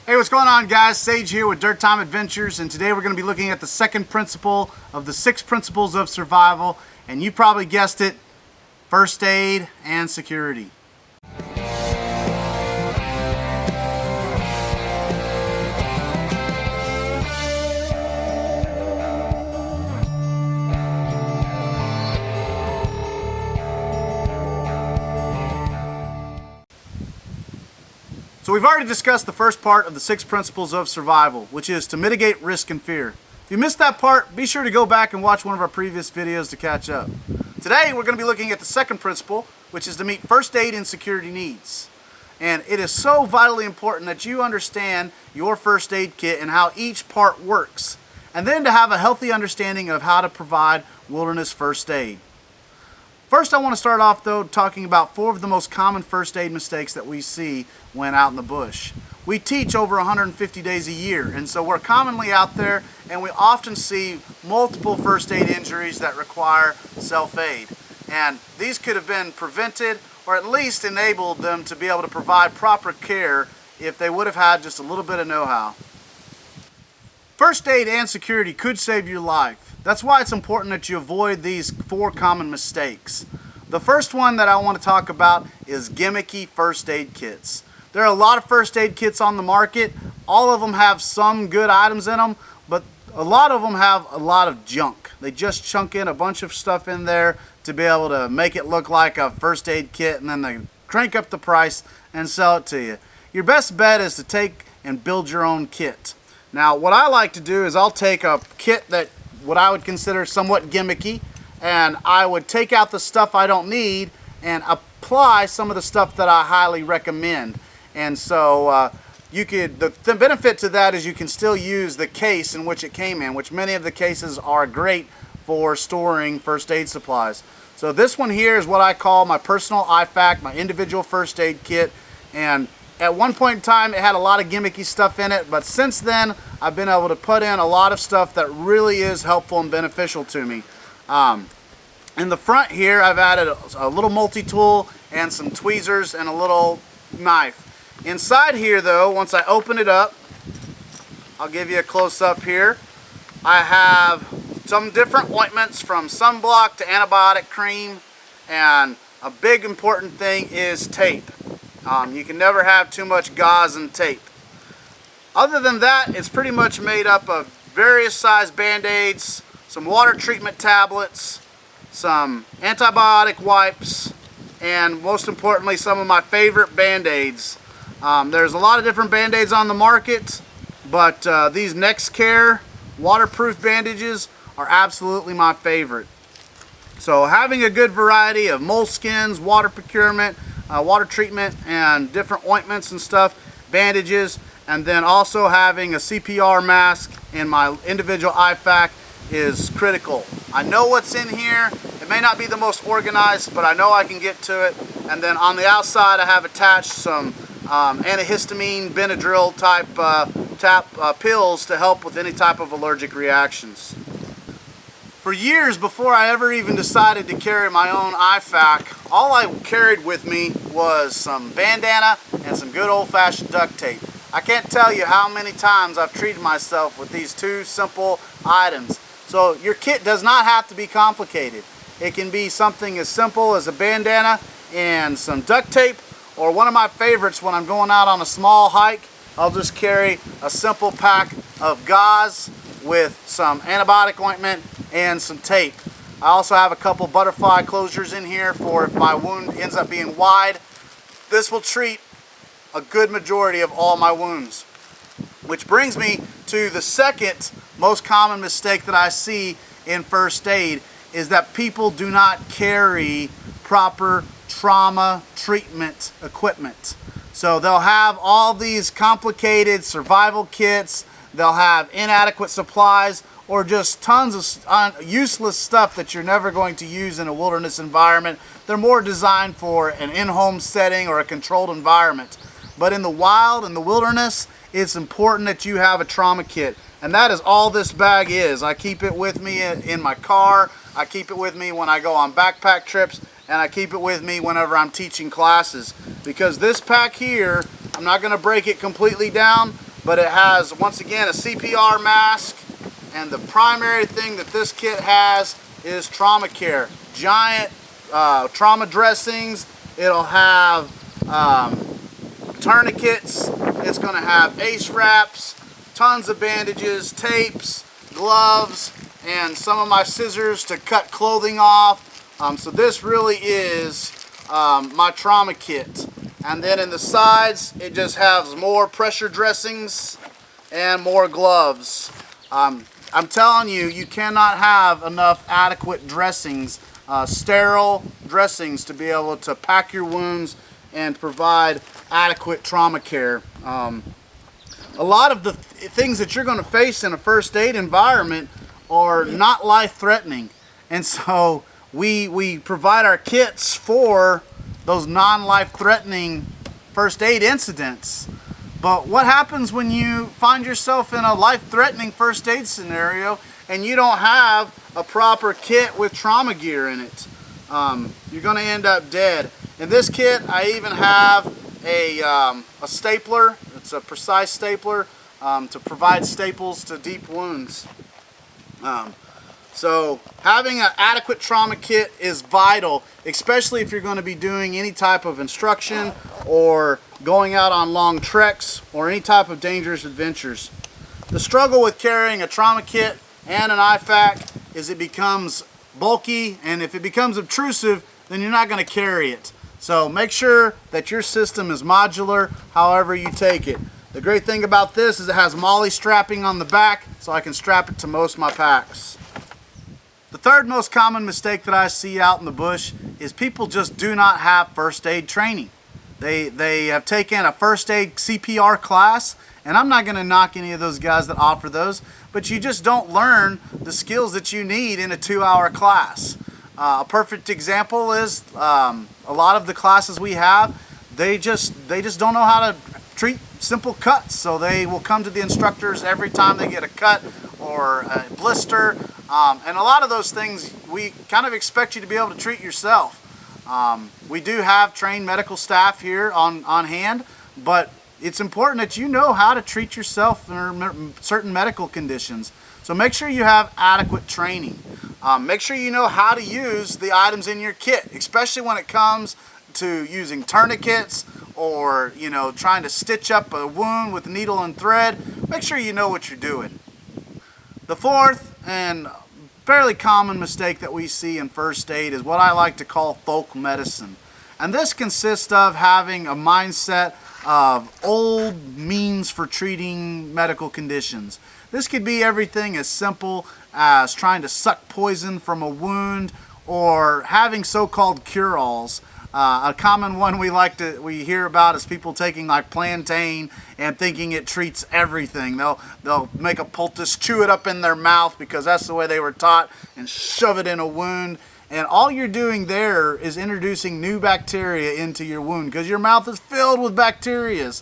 Hey, what's going on, guys? Sage here with Dirt Time Adventures, and today we're going to be looking at the second principle of the 6 principles of survival, and you probably guessed it, first aid and security. So we've already discussed the first part of the 6 principles of survival, which is to mitigate risk and fear. If you missed that part, be sure to go back and watch one of our previous videos to catch up. Today we're going to be looking at the second principle, which is to meet first aid and security needs. And it is so vitally important that you understand your first aid kit and how each part works, and then to have a healthy understanding of how to provide wilderness first aid. First, I want to start off though talking about 4 of the most common first aid mistakes that we see when out in the bush. We teach over 150 days a year, and so we're commonly out there and we often see multiple first aid injuries that require self-aid. And these could have been prevented or at least enabled them to be able to provide proper care if they would have had just a little bit of know-how. First aid and security could save your life. That's why it's important that you avoid these 4 common mistakes. The first one that I want to talk about is gimmicky first aid kits. There are a lot of first aid kits on the market. All of them have some good items in them, but a lot of them have a lot of junk. They just chunk in a bunch of stuff in there to be able to make it look like a first aid kit, and then they crank up the price and sell it to you. Your best bet is to take and build your own kit. Now, what I like to do is I'll take a kit that what I would consider somewhat gimmicky, and I would take out the stuff I don't need and apply some of the stuff that I highly recommend. And so the benefit to that is you can still use the case in which it came in, which many of the cases are great for storing first aid supplies. So this one here is what I call my personal IFAK, my individual first aid kit, and at one point in time it had a lot of gimmicky stuff in it, but since then I've been able to put in a lot of stuff that really is helpful and beneficial to me. In the front here I've added a little multi-tool and some tweezers and a little knife. Inside here though, once I open it up, I'll give you a close-up here. I have some different ointments from sunblock to antibiotic cream, and a big important thing is tape. You can never have too much gauze and tape. Other than that, it's pretty much made up of various size band-aids, some water treatment tablets, some antibiotic wipes, and most importantly, some of my favorite band-aids. There's a lot of different band-aids on the market, but these NexCare waterproof bandages are absolutely my favorite. So having a good variety of moleskins, water procurement, water treatment, and different ointments and stuff, bandages, and then also having a CPR mask in my individual IFAK is critical. I know what's in here. It may not be the most organized, but I know I can get to it. And then on the outside I have attached some antihistamine, Benadryl type pills to help with any type of allergic reactions. For years before I ever even decided to carry my own IFAK, all I carried with me was some bandana and some good old-fashioned duct tape. I can't tell you how many times I've treated myself with these 2 simple items. So your kit does not have to be complicated. It can be something as simple as a bandana and some duct tape, or one of my favorites when I'm going out on a small hike, I'll just carry a simple pack of gauze with some antibiotic ointment and some tape. I also have a couple butterfly closures in here for if my wound ends up being wide. This will treat a good majority of all my wounds. Which brings me to the second most common mistake that I see in first aid, is that people do not carry proper trauma treatment equipment. So they'll have all these complicated survival kits, they'll have inadequate supplies, or just tons of useless stuff that you're never going to use in a wilderness environment. They're more designed for an in-home setting or a controlled environment. But in the wild, in the wilderness, it's important that you have a trauma kit. And that is all this bag is. I keep it with me in my car, I keep it with me when I go on backpack trips, and I keep it with me whenever I'm teaching classes. Because this pack here, I'm not going to break it completely down, but it has, once again, a CPR mask, and the primary thing that this kit has is trauma care. Giant trauma dressings. It'll have tourniquets. It's going to have ACE wraps, tons of bandages, tapes, gloves, and some of my scissors to cut clothing off. So this really is my trauma kit. And then in the sides, it just has more pressure dressings and more gloves. I'm telling you, you cannot have enough adequate dressings, sterile dressings, to be able to pack your wounds and provide adequate trauma care. A lot of the things that you're going to face in a first aid environment are not life-threatening, and so we provide our kits for those non-life-threatening first aid incidents. But what happens when you find yourself in a life-threatening first aid scenario and you don't have a proper kit with trauma gear in it? You're going to end up dead. In this kit, I even have a stapler. It's a precise stapler to provide staples to deep wounds. So having an adequate trauma kit is vital, especially if you're going to be doing any type of instruction or going out on long treks or any type of dangerous adventures. The struggle with carrying a trauma kit and an IFAK is it becomes bulky, and if it becomes obtrusive, then you're not going to carry it. So make sure that your system is modular however you take it. The great thing about this is it has MOLLE strapping on the back, so I can strap it to most of my packs. The third most common mistake that I see out in the bush is people just do not have first aid training. They have taken a first aid CPR class, and I'm not going to knock any of those guys that offer those, but you just don't learn the skills that you need in a 2-hour class. A perfect example is a lot of the classes we have, they just don't know how to treat simple cuts, so they will come to the instructors every time they get a cut or a blister, and a lot of those things we kind of expect you to be able to treat yourself. We do have trained medical staff here on hand, but it's important that you know how to treat yourself in certain medical conditions. So make sure you have adequate training. Make sure you know how to use the items in your kit, especially when it comes to using tourniquets or, you know, trying to stitch up a wound with needle and thread. Make sure you know what you're doing. The fourth and fairly common mistake that we see in first aid is what I like to call folk medicine. And this consists of having a mindset of old means for treating medical conditions. This could be everything as simple as trying to suck poison from a wound or having so-called cure-alls. A common one we hear about is people taking like plantain and thinking it treats everything. They'll make a poultice, chew it up in their mouth because that's the way they were taught, and shove it in a wound. And all you're doing there is introducing new bacteria into your wound because your mouth is filled with bacteria.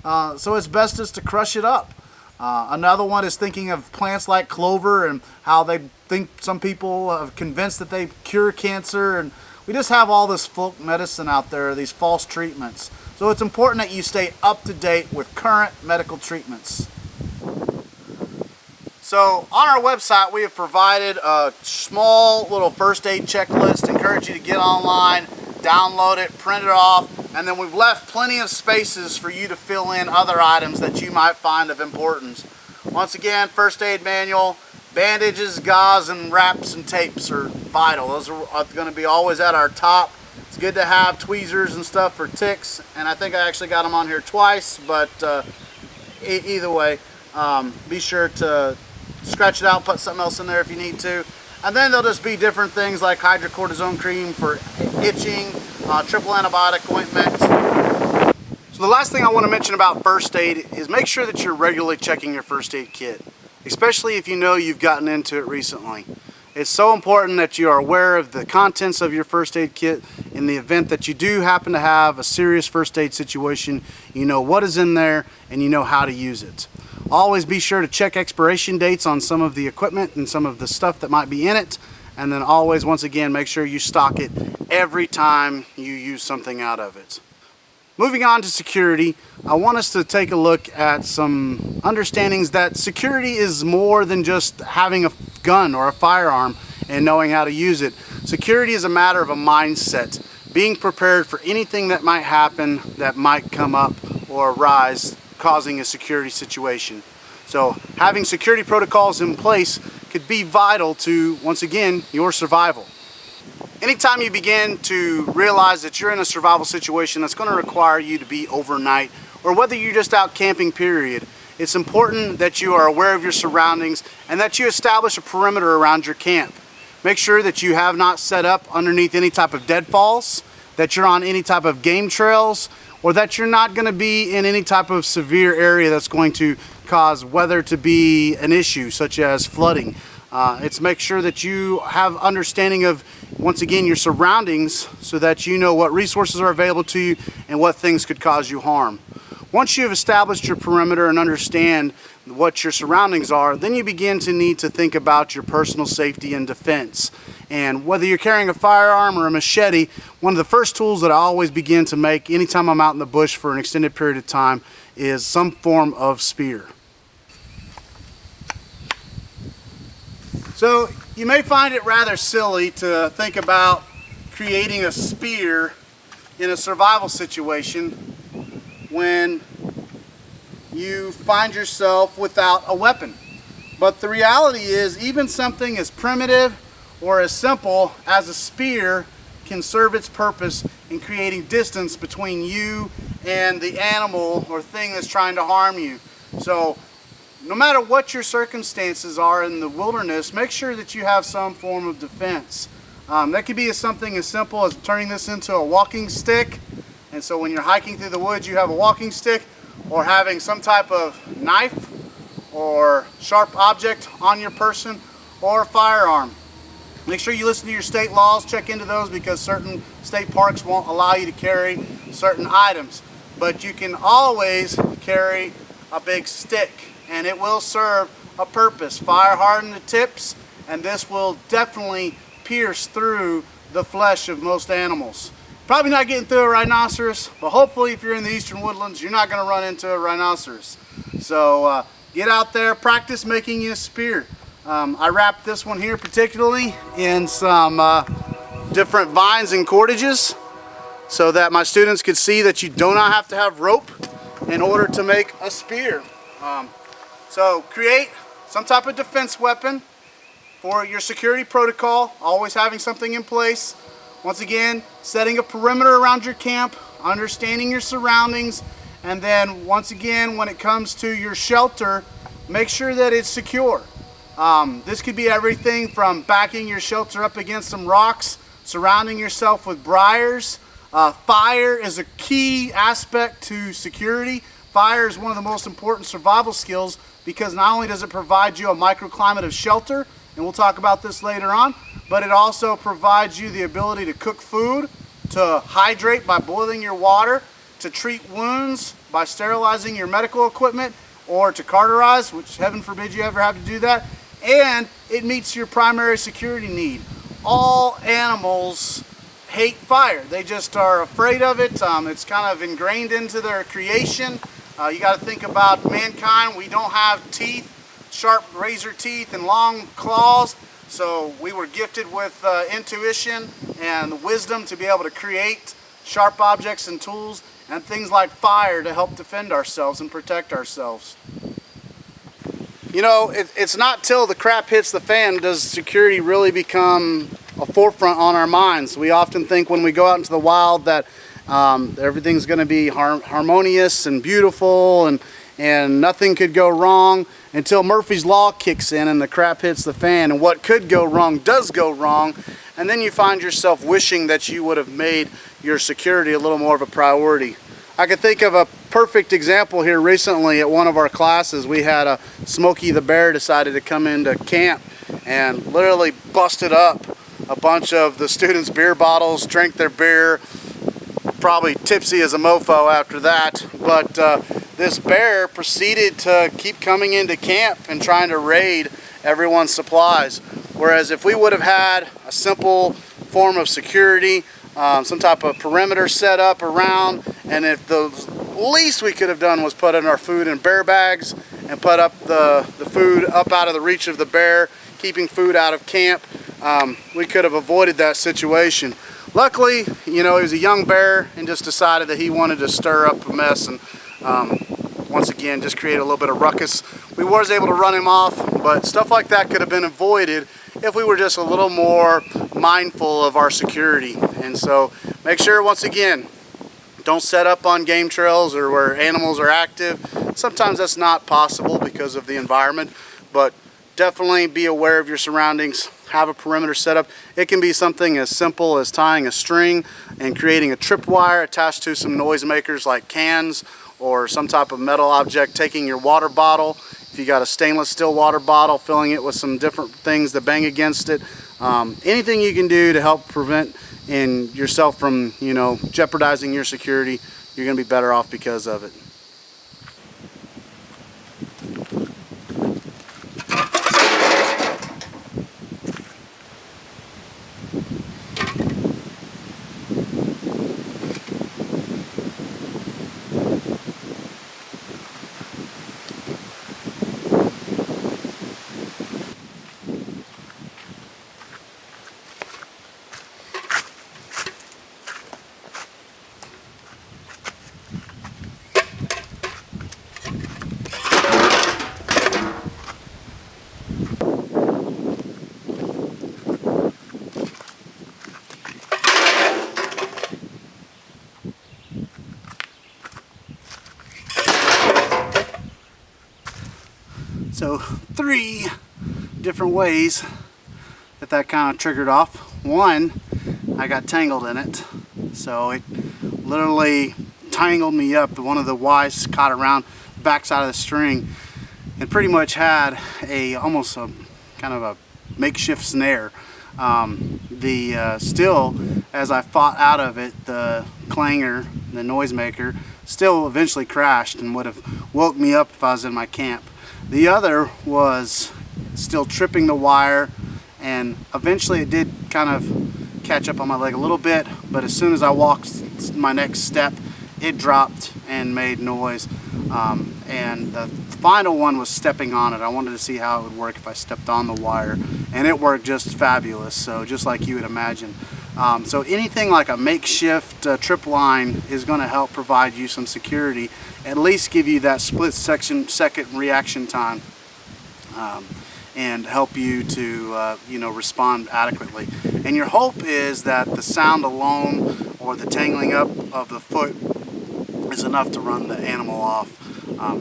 So it's best just to crush it up. Another one is thinking of plants like clover and how they think some people are convinced that they cure cancer, and we just have all this folk medicine out there, these false treatments. So it's important that you stay up to date with current medical treatments. So on our website, we have provided a small little first aid checklist. I encourage you to get online, download it, print it off, and then we've left plenty of spaces for you to fill in other items that you might find of importance. Once again, first aid manual, bandages, gauze, and wraps and tapes are vital. Those are going to be always at our top. It's good to have tweezers and stuff for ticks, and I think I actually got them on here twice, but either way, be sure to scratch it out, put something else in there if you need to. And then there'll just be different things like hydrocortisone cream for itching, triple antibiotic ointment. So the last thing I want to mention about first aid is make sure that you're regularly checking your first aid kit, especially if you know you've gotten into it recently. It's so important that you are aware of the contents of your first aid kit. In the event that you do happen to have a serious first aid situation, you know what is in there and you know how to use it. Always be sure to check expiration dates on some of the equipment and some of the stuff that might be in it. And then always, once again, make sure you stock it every time you use something out of it. Moving on to security, I want us to take a look at some understandings that security is more than just having a gun or a firearm and knowing how to use it. Security is a matter of a mindset, being prepared for anything that might happen, that might come up or arise, causing a security situation. So having security protocols in place could be vital to, once again, your survival. Anytime you begin to realize that you're in a survival situation that's going to require you to be overnight, or whether you're just out camping period, it's important that you are aware of your surroundings and that you establish a perimeter around your camp. Make sure that you have not set up underneath any type of deadfalls, that you're on any type of game trails, or that you're not going to be in any type of severe area that's going to cause weather to be an issue, such as flooding. It's make sure that you have understanding of, once again, your surroundings so that you know what resources are available to you and what things could cause you harm. Once you have established your perimeter and understand what your surroundings are, then you begin to need to think about your personal safety and defense. And whether you're carrying a firearm or a machete, one of the first tools that I always begin to make anytime I'm out in the bush for an extended period of time is some form of spear. So you may find it rather silly to think about creating a spear in a survival situation when you find yourself without a weapon. But the reality is, even something as primitive or as simple as a spear can serve its purpose in creating distance between you and the animal or thing that's trying to harm you. So no matter what your circumstances are in the wilderness, make sure that you have some form of defense. That could be something as simple as turning this into a walking stick. And so when you're hiking through the woods, you have a walking stick, or having some type of knife or sharp object on your person, or a firearm. Make sure you listen to your state laws, check into those, because certain state parks won't allow you to carry certain items. But you can always carry a big stick, and it will serve a purpose. Fire harden the tips, and this will definitely pierce through the flesh of most animals. Probably not getting through a rhinoceros, but hopefully if you're in the eastern woodlands, you're not going to run into a rhinoceros. So get out there, practice making you a spear. I wrapped this one here particularly in some different vines and cordages so that my students could see that you do not have to have rope in order to make a spear. So create some type of defense weapon for your security protocol, always having something in place. Once again, setting a perimeter around your camp, understanding your surroundings, and then once again, when it comes to your shelter, make sure that it's secure. This could be everything from backing your shelter up against some rocks, surrounding yourself with briars. Fire is a key aspect to security. Fire is one of the most important survival skills, because not only does it provide you a microclimate of shelter, and we'll talk about this later on, but it also provides you the ability to cook food, to hydrate by boiling your water, to treat wounds by sterilizing your medical equipment, or to cauterize, which heaven forbid you ever have to do that. And it meets your primary security need. All animals hate fire. They just are afraid of it. It's kind of ingrained into their creation. You got to think about mankind. We don't have teeth, sharp razor teeth and long claws. So we were gifted with intuition and wisdom to be able to create sharp objects and tools and things like fire to help defend ourselves and protect ourselves. You know, it's not till the crap hits the fan does security really become a forefront on our minds. We often think when we go out into the wild that everything's going to be harmonious and beautiful and nothing could go wrong, until Murphy's Law kicks in and the crap hits the fan, and what could go wrong does go wrong, and then you find yourself wishing that you would have made your security a little more of a priority. I could think of a perfect example here recently at one of our classes. We had a Smokey the Bear decided to come into camp and literally busted up a bunch of the students' beer bottles, drank their beer, probably tipsy as a mofo after that, but this bear proceeded to keep coming into camp and trying to raid everyone's supplies. Whereas if we would have had a simple form of security, some type of perimeter set up around, And if the least we could have done was put in our food in bear bags and put up the food up out of the reach of the bear, keeping food out of camp, we could have avoided that situation. Luckily, you know, he was a young bear and just decided that he wanted to stir up a mess and once again just create a little bit of ruckus. We was able to run him off, but stuff like that could have been avoided if we were just a little more mindful of our security. And so make sure, once again, don't set up on game trails or where animals are active. Sometimes that's not possible because of the environment, but definitely be aware of your surroundings. Have a perimeter set up. It can be something as simple as tying a string and creating a tripwire attached to some noisemakers like cans or some type of metal object, taking your water bottle. If you got a stainless steel water bottle, filling it with some different things that bang against it. Anything you can do to help prevent yourself from, you know, jeopardizing your security, you're going to be better off because of it. So 3 different ways that kind of triggered off. One, I got tangled in it. So it literally tangled me up. One of the Ys caught around the backside of the string and pretty much had almost a kind of a makeshift snare. Still, as I fought out of it, the clanger, the noisemaker, still eventually crashed and would have woke me up if I was in my camp. The other was still tripping the wire, and eventually it did kind of catch up on my leg a little bit, but as soon as I walked my next step, it dropped and made noise. And the final one was stepping on it. I wanted to see how it would work if I stepped on the wire, and it worked just fabulous, so just like you would imagine. So anything like a makeshift trip line is going to help provide you some security, at least give you that second reaction time, and help you to respond adequately. And your hope is that the sound alone or the tangling up of the foot is enough to run the animal off.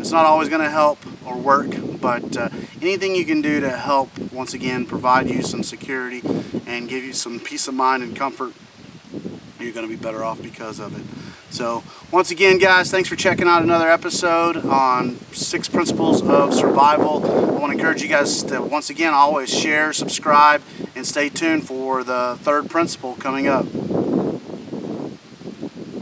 It's not always going to help or work, but anything you can do to help, once again, provide you some security and give you some peace of mind and comfort, you're going to be better off because of it. So once again, guys, thanks for checking out another episode on 6 Principles of Survival. I want to encourage you guys to, once again, always share, subscribe, and stay tuned for the 3rd principle coming up.